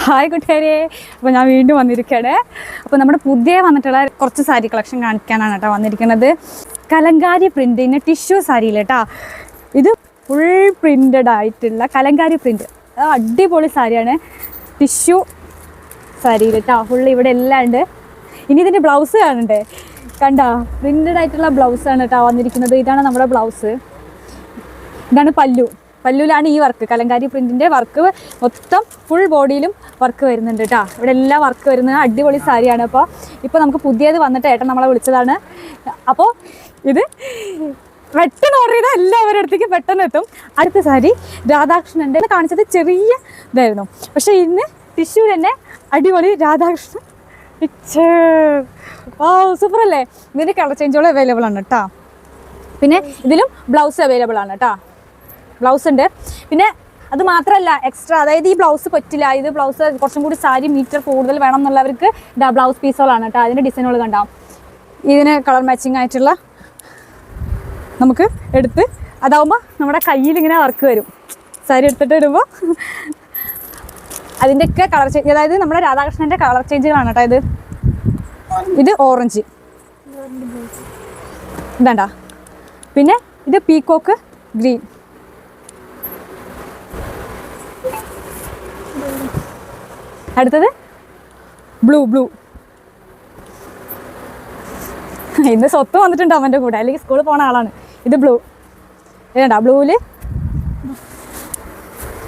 Hi കൂട്ടുകാരെ, അപ്പോൾ ഞാൻ വീണ്ടും വന്നിരിക്കുകയാണ്. അപ്പോൾ നമ്മുടെ പുതിയ വന്നിട്ടുള്ള കുറച്ച് സാരി കളക്ഷൻ കാണിക്കാനാണ് കേട്ടോ വന്നിരിക്കുന്നത്. കലങ്കാരി പ്രിൻറ്റിന് ടിഷ്യൂ സാരിയിൽ കേട്ടോ. ഇത് ഫുൾ പ്രിൻറ്റഡ് ആയിട്ടുള്ള കലങ്കാരി പ്രിൻറ്റ്, അടിപൊളി സാരിയാണ്. ടിഷ്യൂ സാരിയിൽ കേട്ടോ, ഫുൾ ഇവിടെ എല്ലാം ഉണ്ട്. ഇനി ഇതിൻ്റെ ബ്ലൗസ് കാണണ്ടേ, കണ്ടോ? പ്രിൻറ്റഡ് ആയിട്ടുള്ള ബ്ലൗസാണ് കേട്ടോ വന്നിരിക്കുന്നത്. ഇതാണ് നമ്മുടെ ബ്ലൗസ്, ഇതാണ് പല്ലു. പല്ലുവിലാണ് ഈ വർക്ക്, കലങ്കാരി പ്രിൻറ്റിൻ്റെ വർക്ക് മൊത്തം ഫുൾ ബോഡിയിലും വർക്ക് വരുന്നുണ്ട് കേട്ടോ. ഇവിടെ എല്ലാം വർക്ക് വരുന്നത് അടിപൊളി സാരിയാണ്. ഇപ്പോൾ നമുക്ക് പുതിയത് വന്നിട്ട് ഏട്ടൻ നമ്മളെ വിളിച്ചതാണ്. അപ്പോൾ ഇത് പെട്ടെന്ന് ഓർഡർ ചെയ്താൽ എല്ലാവരുടെ അടുത്തേക്ക് പെട്ടെന്ന് എത്തും. അടുത്ത സാരി രാധാകൃഷ്ണൻ്റെ കാണിച്ചത് ചെറിയ ഇതായിരുന്നു, പക്ഷേ ഇന്ന് ടിഷ്യൂ തന്നെ അടിപൊളി രാധാകൃഷ്ണൻ പിക്ചർ. ഓ സൂപ്പർ അല്ലേ? ഇതിൻ്റെ കളർ ചേഞ്ചുകൾ അവൈലബിൾ ആണ് കേട്ടോ. പിന്നെ ഇതിലും ബ്ലൗസ് അവൈലബിൾ ആണ് കേട്ടോ, ബ്ലൗസ് ഉണ്ട്. പിന്നെ അത് മാത്രമല്ല എക്സ്ട്രാ, അതായത് ഈ ബ്ലൗസ് പറ്റില്ല, ഇത് ബ്ലൗസ് കുറച്ചും കൂടി സാരി മീറ്റർ കൂടുതൽ വേണം എന്നുള്ളവർക്ക് ഇതാ ബ്ലൗസ് പീസുകളാണ് കേട്ടോ. അതിൻ്റെ ഡിസൈനുകൾ കണ്ടാവും. ഇതിന് കളർ മാച്ചിങ് ആയിട്ടുള്ള നമുക്ക് എടുത്ത് അതാവുമ്പോൾ നമ്മുടെ കയ്യിൽ ഇങ്ങനെ വർക്ക് വരും. സാരി എടുത്തിട്ട് വരുമ്പോൾ അതിൻ്റെയൊക്കെ കളർ ചേഞ്ച്, അതായത് നമ്മുടെ രാധാകൃഷ്ണൻ്റെ കളർ ചേഞ്ചുകളാണ് കേട്ടോ. ഇത് ഓറഞ്ച് ഇതാണ്ടാ. പിന്നെ ഇത് പീക്കോക്ക് ഗ്രീൻ, അടുത്തത് ബ്ലൂ. ഇന്ന് സ്വത്ത് വന്നിട്ടുണ്ട് അവൻ്റെ കൂടെ, അല്ലെങ്കിൽ സ്കൂളിൽ പോണ ആളാണ്. ഇത് ബ്ലൂ, ഇതേണ്ടാ ബ്ലൂവിൽ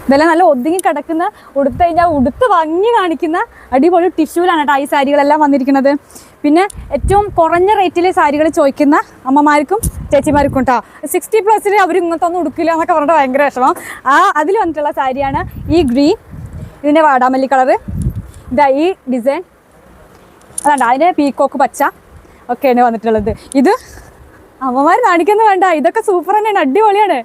ഇതെല്ലാം നല്ല ഒതുങ്ങി കിടക്കുന്ന, ഉടുത്ത് കഴിഞ്ഞാൽ ഉടുത്ത് ഭംഗി കാണിക്കുന്ന അടിപൊളി ടിഷ്യൂലാണ് കേട്ടോ ഈ സാരികളെല്ലാം വന്നിരിക്കുന്നത്. പിന്നെ ഏറ്റവും കുറഞ്ഞ റേറ്റിൽ സാരികൾ ചോദിക്കുന്ന അമ്മമാർക്കും ചേച്ചിമാർക്കും കേട്ടോ. 60+ അവർ ഇങ്ങനത്തെ ഒന്നും ഉടുക്കില്ല എന്നൊക്കെ പറഞ്ഞിട്ട് ഭയങ്കര വിഷമം. അതിൽ വന്നിട്ടുള്ള സാരിയാണ് ഈ ഗ്രീൻ, ഇതിൻ്റെ വാടാമല്ലി കളറ്, ഇതാ ഈ ഡിസൈൻ, അതാണ്ട് അതിൻ്റെ പീക്കോക്ക് പച്ച ഒക്കെയാണ് വന്നിട്ടുള്ളത്. ഇത് അമ്മമാർ കാണിക്കുന്നത് വേണ്ട, ഇതൊക്കെ സൂപ്പർ തന്നെയാണ്, അടിപൊളിയാണ്.